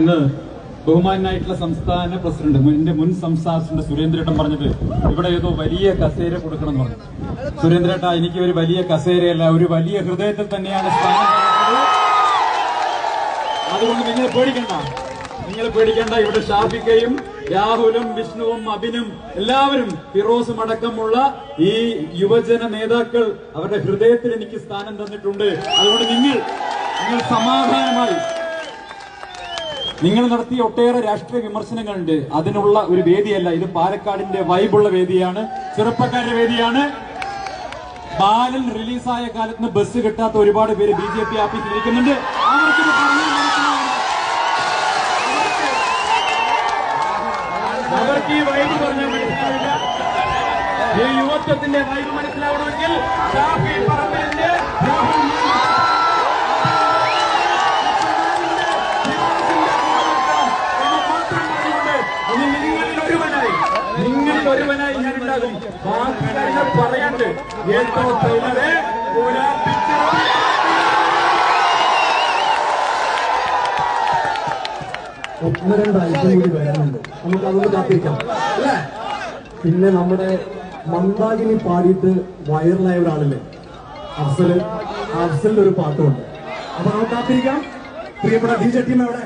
ഇന്ന് ബഹുമാനായിട്ടുള്ള സംസ്ഥാന പ്രസിഡന്റ് എന്റെ മുൻ സംസ്ഥാന പ്രസിഡന്റ് സുരേന്ദ്രേട്ടൻ പറഞ്ഞത് ഇവിടെ ഏതോ വലിയ കസേര കൊടുക്കണം എന്ന് പറഞ്ഞു. സുരേന്ദ്രേട്ട, എനിക്ക് ഒരു വലിയ കസേരയല്ല, ഒരു വലിയ ഹൃദയത്തിൽ തന്നെയാണ് സ്ഥാനം. അതുകൊണ്ട് നിങ്ങൾ പേടിക്കണ്ട. ഇവിടെ ഷാഫിക്കയും രാഹുലും വിഷ്ണുവും അബിനും എല്ലാവരും ഫിറോസും അടക്കമുള്ള ഈ യുവജന നേതാക്കൾ അവരുടെ ഹൃദയത്തിൽ എനിക്ക് സ്ഥാനം തന്നിട്ടുണ്ട്. അതുകൊണ്ട് നിങ്ങൾ സമാധാനമായി നിങ്ങൾ നടത്തിയ ഒട്ടേറെ രാഷ്ട്രീയ വിമർശനങ്ങളുണ്ട്. അതിനുള്ള ഒരു വേദിയല്ല ഇത്. പാലക്കാടിന്റെ വൈബുള്ള വേദിയാണ്, ചെറുപ്പക്കാരുടെ വേദിയാണ്. ബാലൻ റിലീസായ കാലത്ത് ബസ് കിട്ടാത്ത ഒരുപാട് പേര് BJP ഓഫീസിൽ ഇരിക്കുന്നുണ്ട്. അവർക്ക് ഈ വൈബ് പറഞ്ഞാൽ മനസ്സിലാവില്ല. ഈ യുവത്വത്തിന്റെ വൈബ് മനസ്സിലാവണമെങ്കിൽ ഷാഫി പറമ്പിലിന്റെ നിങ്ങളിൽ ഒരുവനായി ഞാൻ ഉണ്ടാകും. ബാക്കി കാര്യങ്ങൾ പറയാണ്ട് ഏറ്റവും ട്രെയിലറെ ഒന്ന് രണ്ടാഴ്ച കൂടി വരാനുണ്ട്. നമുക്ക് അതൊന്ന് കാത്തിരിക്കാം അല്ലേ? പിന്നെ നമ്മുടെ മന്ദാകിനി പാടിയിട്ട് വൈറലായ ഒരാളില്ലേ, അഫ്സലിന്റെ ഒരു പാട്ടുമുണ്ട്. അപ്പൊ നമുക്ക് കാത്തിരിക്കാം. പ്രിയപ്പെട്ട DJ ടീം എവിടെ?